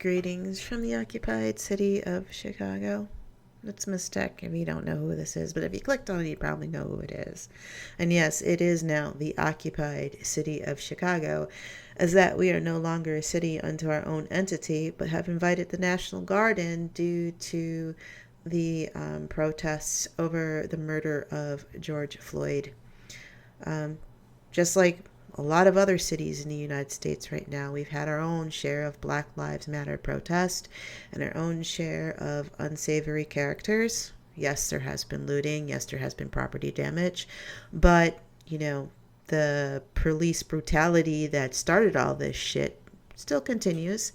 Greetings from the occupied city of Chicago. It's Ms Tek, if you don't know who this is, but if you clicked on it, you probably know who it is. And yes, it is now the occupied city of Chicago, as that we are no longer a city unto our own entity, but have invited the National Guard in due to the protests over the murder of George Floyd. Um, just like a lot of other cities in the United States right now, we've had our own share of Black Lives Matter protest and our own share of unsavory characters. Yes, there has been looting. Yes, there has been property damage. But, the police brutality that started all this shit still continues.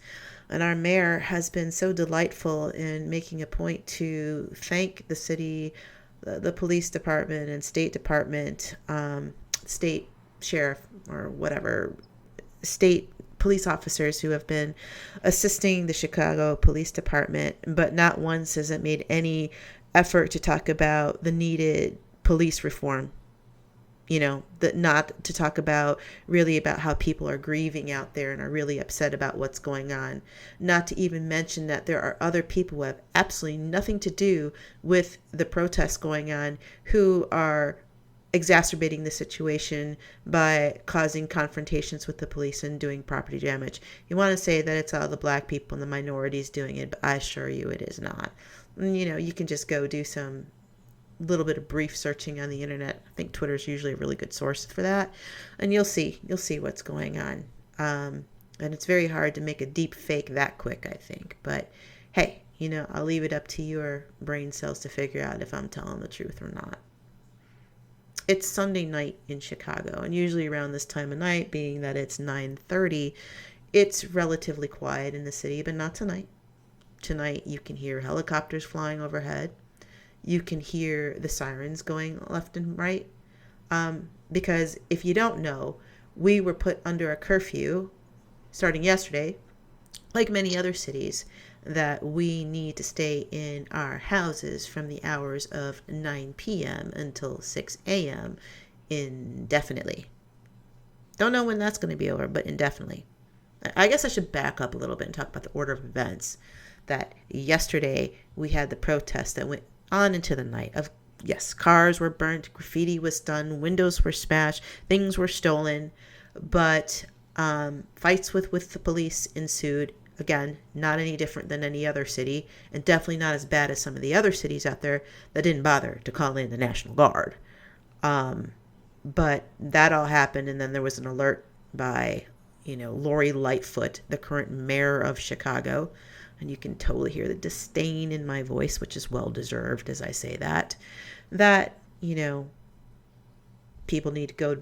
And our mayor has been so delightful in making a point to thank the city, the police department, and state department, state sheriff or whatever, state police officers who have been assisting the Chicago Police Department, but not once has it made any effort to talk about the needed police reform. Not to talk about really about how people are grieving out there and are really upset about what's going on. Not to even mention that there are other people who have absolutely nothing to do with the protests going on who are exacerbating the situation by causing confrontations with the police and doing property damage. You want to say that it's all the black people and the minorities doing it, but I assure you it is not. You can just go do some little bit of brief searching on the internet. I think Twitter is usually a really good source for that, and you'll see what's going on. And it's very hard to make a deep fake that quick, I think. But hey, I'll leave it up to your brain cells to figure out if I'm telling the truth or not. It's Sunday night in Chicago, and usually around this time of night, being that it's 9:30, it's relatively quiet in the city, but not tonight. Tonight you can hear helicopters flying overhead. You can hear the sirens going left and right. Because if you don't know, we were put under a curfew starting yesterday, like many other cities, that we need to stay in our houses from the hours of 9 p.m. until 6 a.m. indefinitely. Don't know when that's going to be over, but indefinitely. I guess I should back up a little bit and talk about the order of events. That yesterday we had the protest that went on into the night of, yes, cars were burnt, graffiti was done, windows were smashed, things were stolen, but fights with the police ensued. Again, not any different than any other city, and definitely not as bad as some of the other cities out there that didn't bother to call in the National Guard. But that all happened, and then there was an alert by, Lori Lightfoot, the current mayor of Chicago, and you can totally hear the disdain in my voice, which is well deserved as I say that, people need to go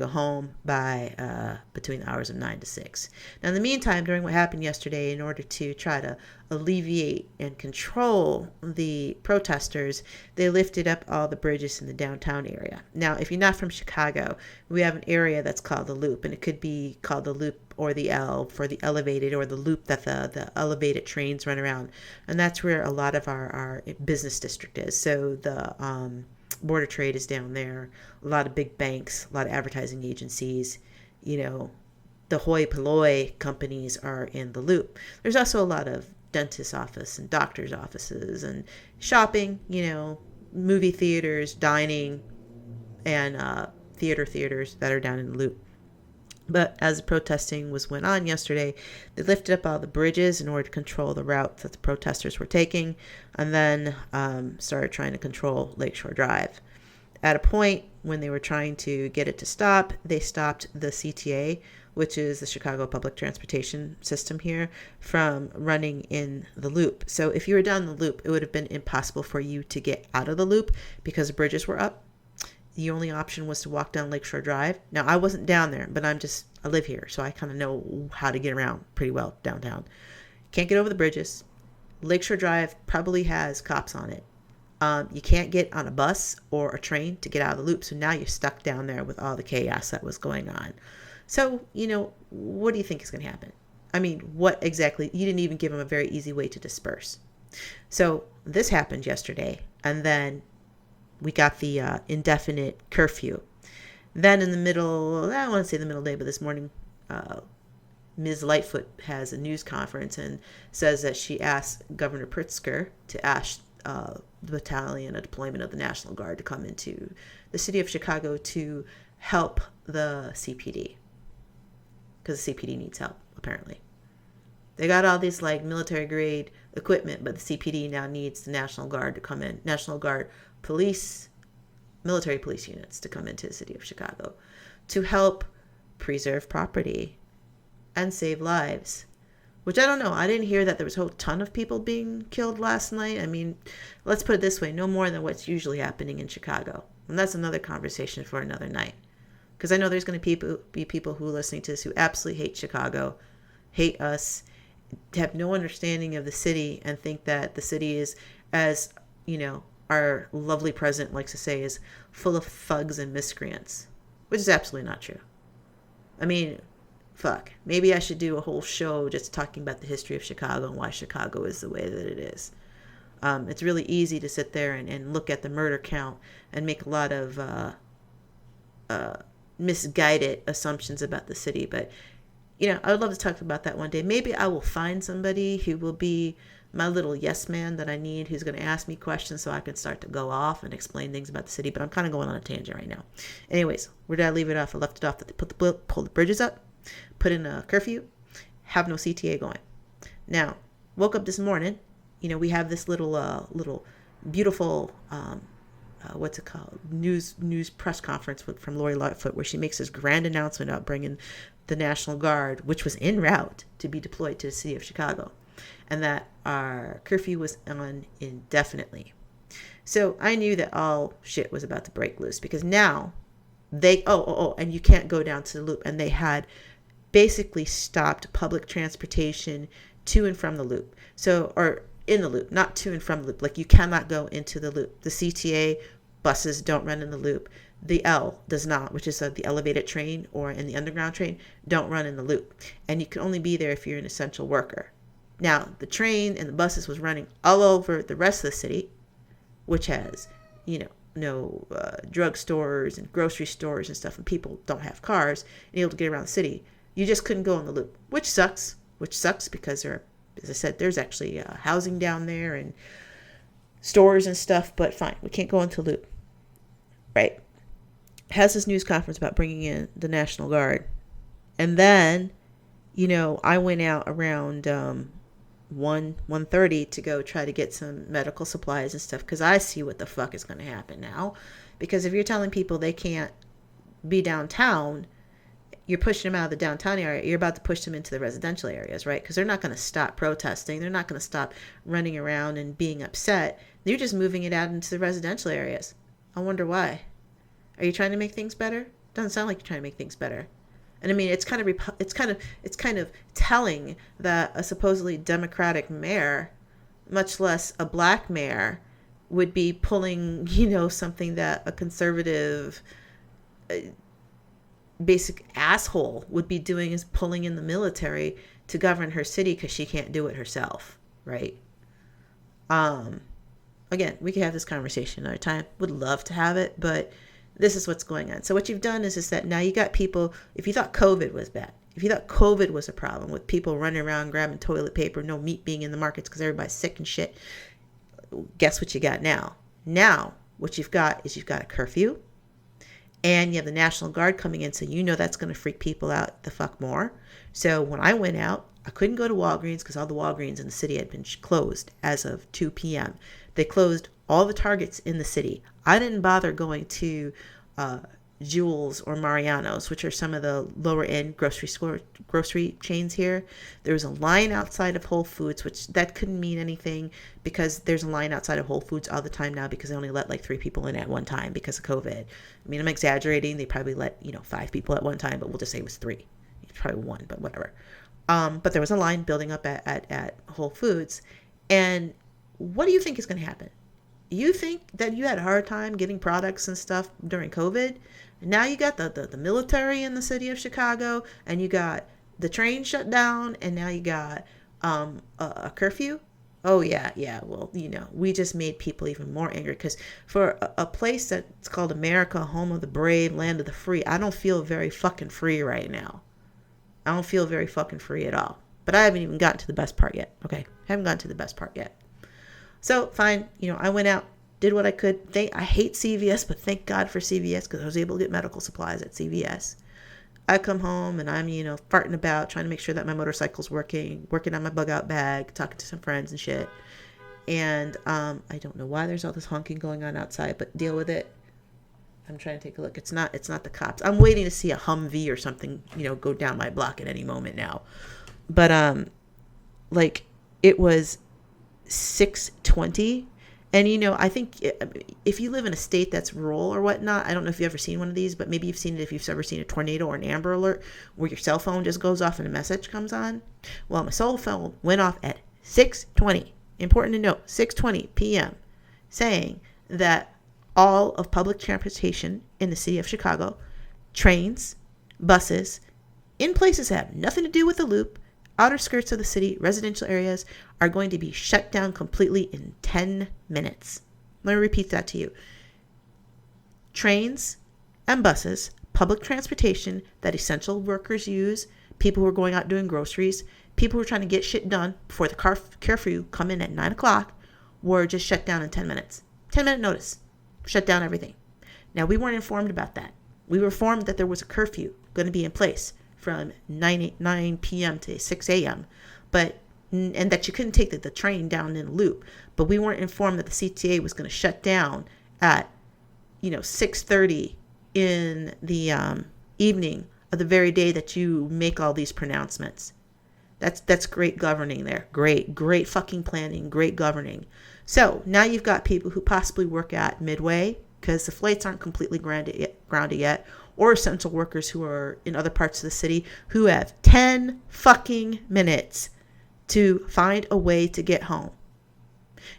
home by between the hours of 9 to 6. Now, in the meantime, during what happened yesterday, in order to try to alleviate and control the protesters, they lifted up all the bridges in the downtown area. Now, if you're not from Chicago, we have an area that's called the Loop, and it could be called the Loop or the L for the elevated, or the Loop that the elevated trains run around. And that's where a lot of our business district is. So the Board of Trade is down there, a lot of big banks, a lot of advertising agencies, the hoi polloi companies are in the Loop. There's also a lot of dentist office and doctor's offices and shopping, movie theaters, dining, and theaters that are down in the Loop. But as the protesting went on yesterday, they lifted up all the bridges in order to control the route that the protesters were taking, and then started trying to control Lakeshore Drive. At a point when they were trying to get it to stop, they stopped the CTA, which is the Chicago Public Transportation System here, from running in the Loop. So if you were down the Loop, it would have been impossible for you to get out of the Loop because the bridges were up. The only option was to walk down Lakeshore Drive. Now, I wasn't down there, but I live here, so I kind of know how to get around pretty well downtown. Can't get over the bridges. Lakeshore Drive probably has cops on it. You can't get on a bus or a train to get out of the Loop, so now you're stuck down there with all the chaos that was going on. So, what do you think is going to happen? I mean, what exactly? You didn't even give them a very easy way to disperse. So this happened yesterday, and then we got the indefinite curfew. Then in the middle, I don't want to say the middle day, but this morning, Ms. Lightfoot has a news conference and says that she asked Governor Pritzker to ask the battalion, a deployment of the National Guard, to come into the city of Chicago to help the CPD, because the CPD needs help, apparently. They got all this like military grade equipment, but the CPD now needs the National Guard to come in. National Guard police, military police units to come into the city of Chicago to help preserve property and save lives. Which I don't know. I didn't hear that there was a whole ton of people being killed last night. I mean, let's put it this way, no more than what's usually happening in Chicago. And that's another conversation for another night. Because I know there's going to be people who are listening to this who absolutely hate Chicago, hate us, have no understanding of the city, and think that the city is, as, you know, our lovely president likes to say, is full of thugs and miscreants. Which is absolutely not true. I mean, fuck. Maybe I should do a whole show just talking about the history of Chicago and why Chicago is the way that it is. It's really easy to sit there and look at the murder count and make a lot of misguided assumptions about the city. But, you know, I would love to talk about that one day. Maybe I will find somebody who will be my little yes man that I need, who's going to ask me questions so I can start to go off and explain things about the city. But I'm kind of going on a tangent right now. Anyways, where did I leave it off? I left it off that they pull the bridges up, put in a curfew, have no CTA going. Now, woke up this morning. You know, we have this little beautiful what's it called, news press conference from Lori Lightfoot, where she makes this grand announcement about bringing the National Guard, which was en route to be deployed to the city of Chicago, and that our curfew was on indefinitely. So I knew that all shit was about to break loose, because now they and you can't go down to the loop, and they had basically stopped public transportation to and from the loop. So, or in the loop, not to and from the loop. Like, you cannot go into the loop. The CTA buses don't run in the loop. The L does not, which is the elevated train or in the underground train, don't run in the loop. And you can only be there if you're an essential worker. Now, the train and the buses was running all over the rest of the city, which has, you know, no drugstores and grocery stores and stuff, and people don't have cars and able to get around the city. You just couldn't go in the loop, which sucks because there are, as I said, there's actually housing down there and stores and stuff, but fine, we can't go into the loop, right? Has this news conference about bringing in the National Guard. And then, you know, I went out around 1:30 to go try to get some medical supplies and stuff, because I see what the fuck is going to happen now. Because if you're telling people they can't be downtown, you're pushing them out of the downtown area, you're about to push them into the residential areas, right? Because they're not going to stop protesting. They're not going to stop running around and being upset. They're just moving it out into the residential areas. I wonder why. Are you trying to make things better? Doesn't sound like you're trying to make things better. And I mean, it's kind of telling that a supposedly Democratic mayor, much less a black mayor, would be pulling, you know, something that a conservative basic asshole would be doing, is pulling in the military to govern her city because she can't do it herself, right? Again, we could have this conversation another time. Would love to have it, but this is what's going on. So what you've done is that now you got people, if you thought COVID was bad, if you thought COVID was a problem with people running around grabbing toilet paper, no meat being in the markets because everybody's sick and shit, guess what you got now? Now, what you've got is you've got a curfew, and you have the National Guard coming in, so you know that's going to freak people out the fuck more. So when I went out, I couldn't go to Walgreens because all the Walgreens in the city had been closed as of 2 p.m. They closed all the Targets in the city. I didn't bother going to Jewel's or Mariano's, which are some of the lower end grocery chains here. There was a line outside of Whole Foods, which that couldn't mean anything, because there's a line outside of Whole Foods all the time now, because they only let like 3 people in at one time because of COVID. I mean, I'm exaggerating. They probably let, 5 people at one time, but we'll just say it was 3. It's probably 1, but whatever. But there was a line building up at Whole Foods. And what do you think is going to happen? You think that you had a hard time getting products and stuff during COVID? Now you got the military in the city of Chicago, and you got the train shut down, and now you got a curfew. Oh, yeah. Well, we just made people even more angry, because for a place that's called America, home of the brave, land of the free, I don't feel very fucking free right now. I don't feel very fucking free at all. But I haven't even gotten to the best part yet. Okay, haven't gotten to the best part yet. So fine, I went out, did what I could. I hate CVS, but thank God for CVS because I was able to get medical supplies at CVS. I come home and I'm, farting about, trying to make sure that my motorcycle's working on my bug out bag, talking to some friends and shit. And I don't know why there's all this honking going on outside, but deal with it. I'm trying to take a look. It's not the cops. I'm waiting to see a Humvee or something, go down my block at any moment now. But it was 6:20. And, I think if you live in a state that's rural or whatnot, I don't know if you've ever seen one of these, but maybe you've seen it if you've ever seen a tornado or an Amber Alert where your cell phone just goes off and a message comes on. Well, my cell phone went off at 6:20. Important to note, 6:20 p.m. saying that all of public transportation in the city of Chicago, trains, buses, in places that have nothing to do with the loop, outer skirts of the city, residential areas, are going to be shut down completely in 10 minutes. Let me repeat that to you. Trains and buses, public transportation that essential workers use, people who are going out doing groceries, people who are trying to get shit done before the curfew come in at 9 o'clock, were just shut down in 10 minutes. 10-minute notice. Shut down everything. Now, we weren't informed about that. We were informed that there was a curfew going to be in place from 9 p.m. to 6 a.m. And that you couldn't take the train down in a loop. But we weren't informed that the CTA was going to shut down at 6:30 in the evening of the very day that you make all these pronouncements. That's great governing there. Great fucking planning, great governing. So now you've got people who possibly work at Midway because the flights aren't completely grounded yet, or essential workers who are in other parts of the city who have 10 fucking minutes to find a way to get home.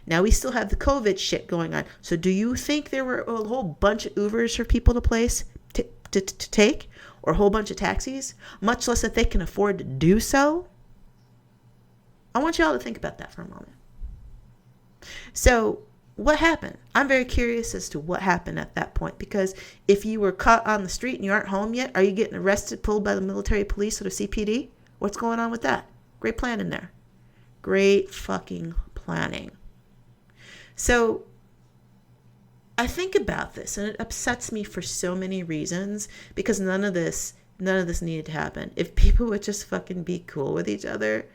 Now we still have the COVID shit going on. So do you think there were a whole bunch of Ubers for people to take, or a whole bunch of taxis, much less that they can afford to do so? I want y'all to think about that for a moment. So what happened? I'm very curious as to what happened at that point, because if you were caught on the street and you aren't home yet, are you getting arrested, pulled by the military police or the CPD? What's going on with that? Great planning there. Great fucking planning. So I think about this and it upsets me for so many reasons, because none of this needed to happen. If people would just fucking be cool with each other,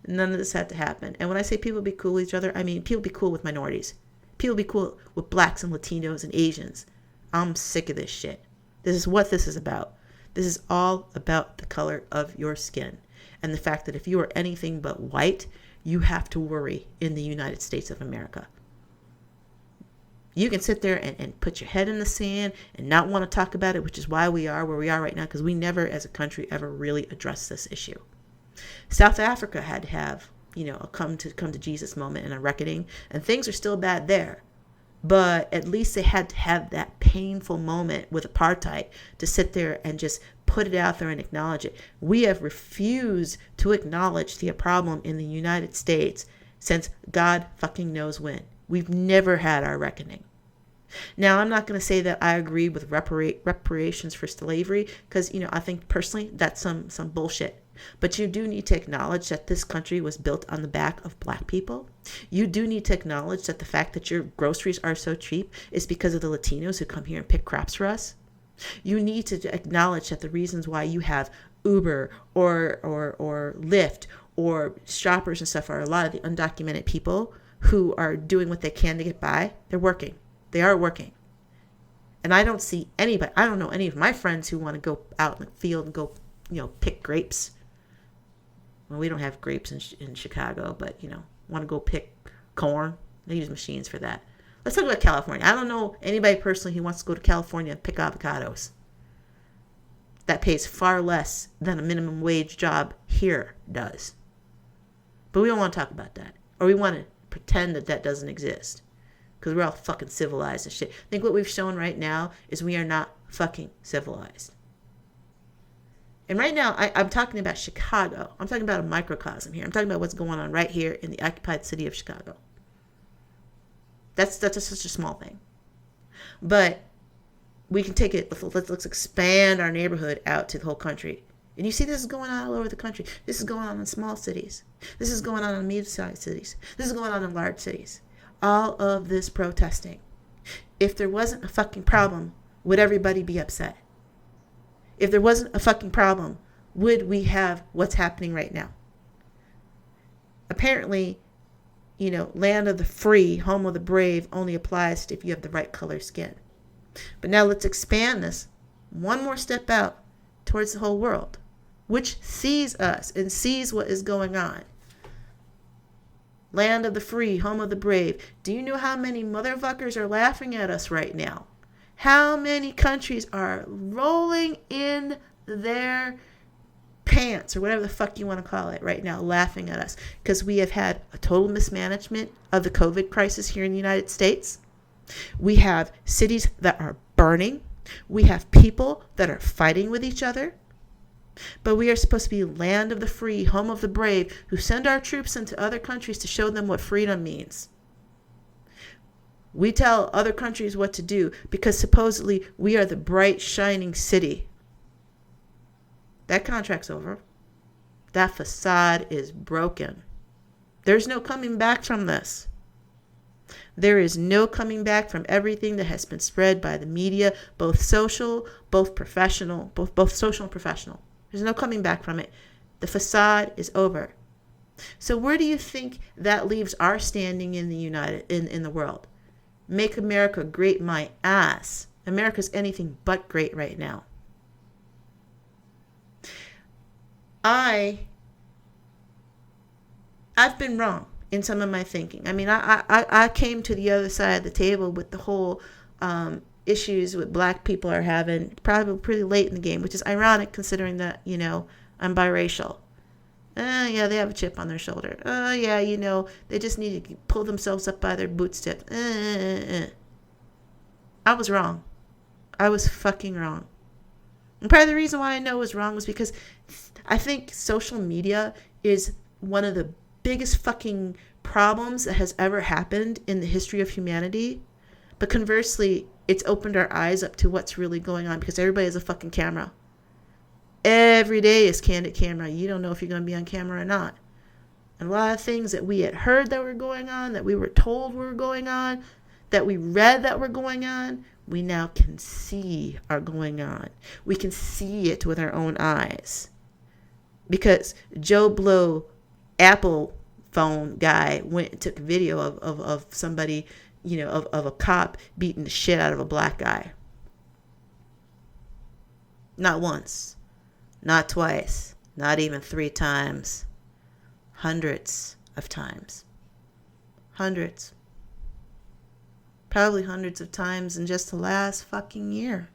none of this had to happen. And when I say people be cool with each other, I mean people be cool with minorities. People be cool with blacks and Latinos and Asians. I'm sick of this shit. This is what this is about. This is all about the color of your skin. And the fact that if you are anything but white, you have to worry in the United States of America. You can sit there and put your head in the sand and not want to talk about it, which is why we are where we are right now, because we never as a country ever really addressed this issue. South Africa had to have, a come to Jesus moment and a reckoning, and things are still bad there. But at least they had to have that painful moment with apartheid to sit there and just put it out there and acknowledge it. We have refused to acknowledge the problem in the United States since God fucking knows when. We've never had our reckoning. Now, I'm not going to say that I agree with reparations for slavery, because, I think personally that's some bullshit. But you do need to acknowledge that this country was built on the back of black people. You do need to acknowledge that the fact that your groceries are so cheap is because of the Latinos who come here and pick crops for us. You need to acknowledge that the reasons why you have Uber or Lyft or shoppers and stuff are a lot of the undocumented people who are doing what they can to get by. They're working. They are working. And I don't see anybody, I don't know any of my friends who want to go out in the field and go, pick grapes. Well, we don't have grapes in Chicago, but, want to go pick corn. They use machines for that. Let's talk about California. I don't know anybody personally who wants to go to California and pick avocados. That pays far less than a minimum wage job here does. But we don't want to talk about that. Or we want to pretend that doesn't exist. Because we're all fucking civilized and shit. I think what we've shown right now is we are not fucking civilized. And right now, I'm talking about Chicago. I'm talking about a microcosm here. I'm talking about what's going on right here in the occupied city of Chicago. That's just such a small thing. But we can take it, let's expand our neighborhood out to the whole country. And you see this is going on all over the country. This is going on in small cities. This is going on in medium-sized cities. This is going on in large cities. All of this protesting. If there wasn't a fucking problem, would everybody be upset? If there wasn't a fucking problem, would we have what's happening right now? Apparently, land of the free, home of the brave only applies if you have the right color skin. But now let's expand this one more step out towards the whole world, which sees us and sees what is going on. Land of the free, home of the brave. Do you know how many motherfuckers are laughing at us right now? How many countries are rolling in their pants, or whatever the fuck you want to call it right now, laughing at us because we have had a total mismanagement of the COVID crisis here in the United States. We have cities that are burning. We have people that are fighting with each other. But we are supposed to be land of the free, home of the brave, who send our troops into other countries to show them what freedom means. We tell other countries what to do because supposedly we are the bright, shining city. That contract's over. That facade is broken. There's no coming back from this. There is no coming back from everything that has been spread by the media, both social, both professional, both social and professional. There's no coming back from it. The facade is over. So where do you think that leaves our standing in the world? Make America great my ass. America's anything but great right now. I've been wrong in some of my thinking. I mean, I came to the other side of the table with the whole issues with black people are having probably pretty late in the game, which is ironic considering that, I'm biracial. Yeah, they have a chip on their shoulder. Yeah, they just need to pull themselves up by their bootstraps. I was wrong. I was fucking wrong. And part of the reason why I know I was wrong was because I think social media is one of the biggest fucking problems that has ever happened in the history of humanity. But conversely, it's opened our eyes up to what's really going on because everybody has a fucking camera. Every day is candid camera. You don't know if you're going to be on camera or not. And a lot of things that we had heard that were going on, that we were told were going on, that we read that were going on, we now can see are going on. We can see it with our own eyes. Because Joe Blow, Apple phone guy, went and took a video of somebody, of a cop beating the shit out of a black guy. Not once. Not twice, not even 3 times, hundreds of times. Hundreds. Probably hundreds of times in just the last fucking year.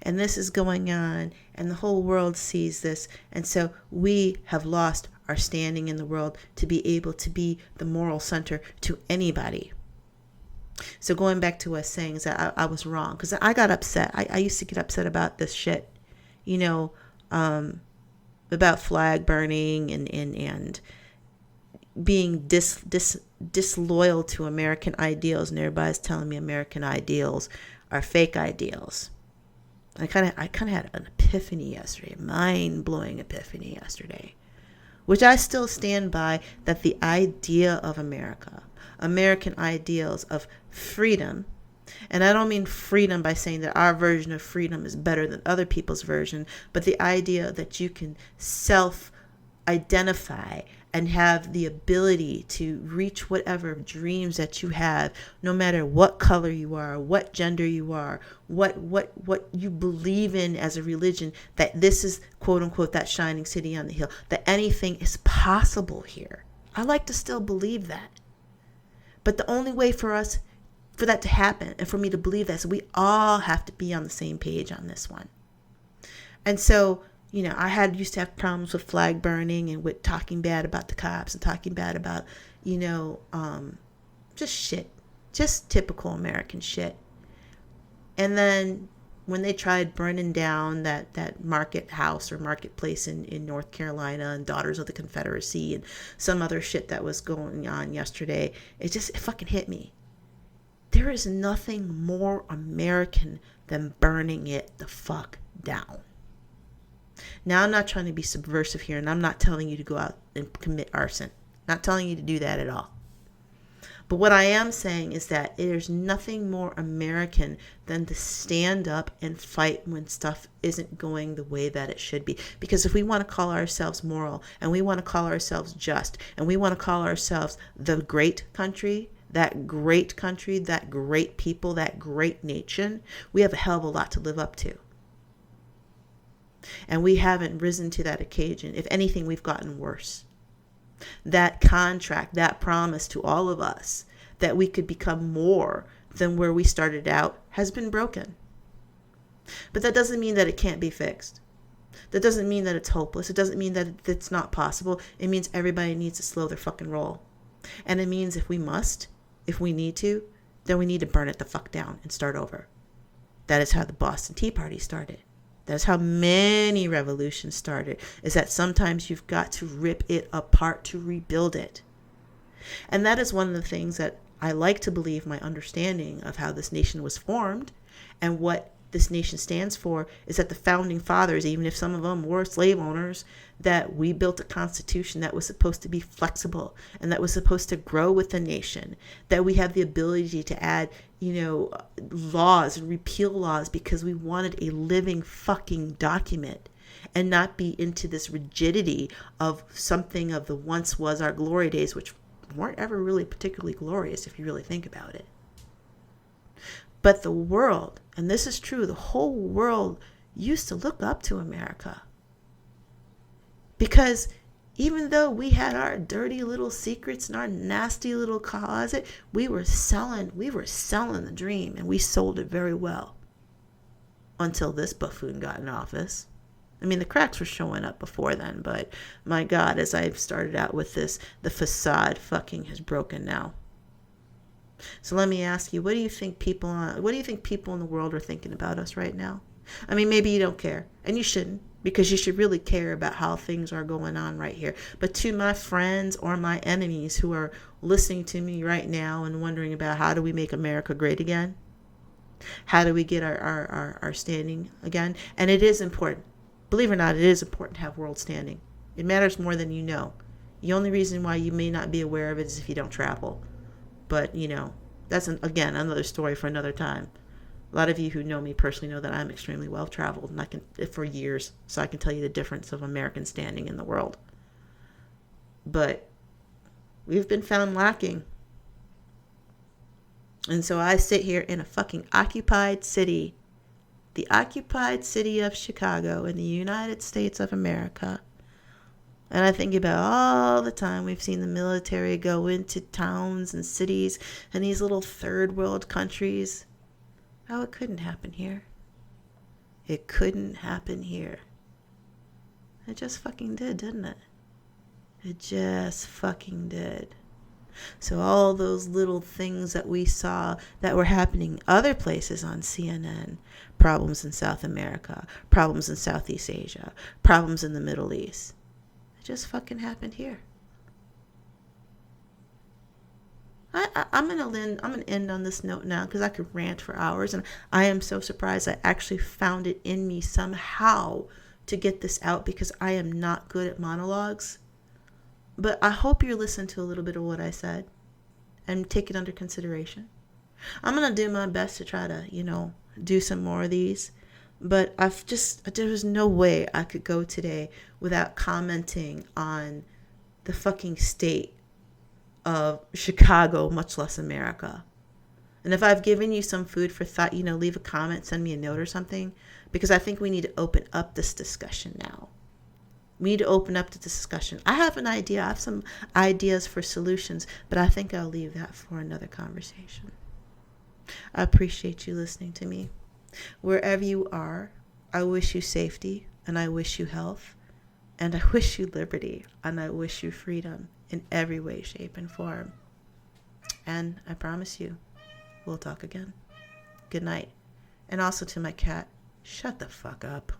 And this is going on, and the whole world sees this. And so we have lost our standing in the world to be able to be the moral center to anybody. So going back to us saying is that I was wrong because I got upset. I used to get upset about this shit, about flag burning and being disloyal to American ideals, and everybody's telling me American ideals are fake ideals. I kind of had an epiphany yesterday, mind-blowing epiphany yesterday, which I still stand by, that the idea of American ideals of freedom, and I don't mean freedom by saying that our version of freedom is better than other people's version, but the idea that you can self-identify and have the ability to reach whatever dreams that you have, no matter what color you are, what gender you are, what you believe in as a religion, that this is, quote unquote, that shining city on the hill, that anything is possible here. I like to still believe that. But the only way for that to happen and for me to believe that is we all have to be on the same page on this one. And so, I used to have problems with flag burning and with talking bad about the cops and talking bad about, just shit, just typical American shit. And then when they tried burning down that market house or marketplace in North Carolina and Daughters of the Confederacy and some other shit that was going on yesterday, it fucking hit me. There is nothing more American than burning it the fuck down. Now, I'm not trying to be subversive here, and I'm not telling you to go out and commit arson. Not telling you to do that at all. But what I am saying is that there's nothing more American than to stand up and fight when stuff isn't going the way that it should be. Because if we want to call ourselves moral, and we want to call ourselves just, and we want to call ourselves the great country, that great people, that great nation, we have a hell of a lot to live up to. And we haven't risen to that occasion. If anything, we've gotten worse. That contract, that promise to all of us that we could become more than where we started out has been broken. But that doesn't mean that it can't be fixed. That doesn't mean that it's hopeless. It doesn't mean that it's not possible. It means everybody needs to slow their fucking roll. And it means if we need to, then we need to burn it the fuck down and start over. That is how the Boston Tea Party started. That's how many revolutions started, is that sometimes you've got to rip it apart to rebuild it. And that is one of the things that I like to believe my understanding of how this nation was formed and what this nation stands for is that the founding fathers, even if some of them were slave owners, that we built a constitution that was supposed to be flexible and that was supposed to grow with the nation, that we have the ability to add, laws and repeal laws because we wanted a living fucking document and not be into this rigidity of something of the once was our glory days, which weren't ever really particularly glorious if you really think about it. But the world, and this is true, the whole world used to look up to America. Because even though we had our dirty little secrets and our nasty little closet, we were selling the dream, and we sold it very well. Until this buffoon got in office. I mean, the cracks were showing up before then, but my God, as I've started out with this, the facade fucking has broken now. So let me ask you, what do you think people in the world are thinking about us right now? I mean, maybe you don't care, and you shouldn't, because you should really care about how things are going on right here. But to my friends or my enemies who are listening to me right now and wondering about how do we make America great again? How do we get our standing again? And it is important. Believe it or not, it is important to have world standing. It matters more than you know. The only reason why you may not be aware of it is if you don't travel. But, that's, again, another story for another time. A lot of you who know me personally know that I'm extremely well-traveled, and I can, for years, so I can tell you the difference of American standing in the world. But we've been found lacking. And so I sit here in a fucking occupied city, the occupied city of Chicago in the United States of America. And I think about all the time we've seen the military go into towns and cities and these little third world countries. Oh, it couldn't happen here. It couldn't happen here. It just fucking did, didn't it? It just fucking did. So all those little things that we saw that were happening other places on CNN, problems in South America, problems in Southeast Asia, problems in the Middle East, it just fucking happened here. I'm gonna end on this note now because I could rant for hours, and I am so surprised I actually found it in me somehow to get this out because I am not good at monologues. But I hope you're listening to a little bit of what I said and take it under consideration. I'm gonna do my best to try to, do some more of these. But there was no way I could go today without commenting on the fucking state of Chicago, much less America. And if I've given you some food for thought, leave a comment, send me a note or something, because I think we need to open up this discussion now. We need to open up the discussion. I have an idea. I have some ideas for solutions, but I think I'll leave that for another conversation. I appreciate you listening to me. Wherever you are, I wish you safety, and I wish you health, and I wish you liberty, and I wish you freedom in every way, shape, and form. And I promise you, we'll talk again. Good night. And also to my cat, shut the fuck up.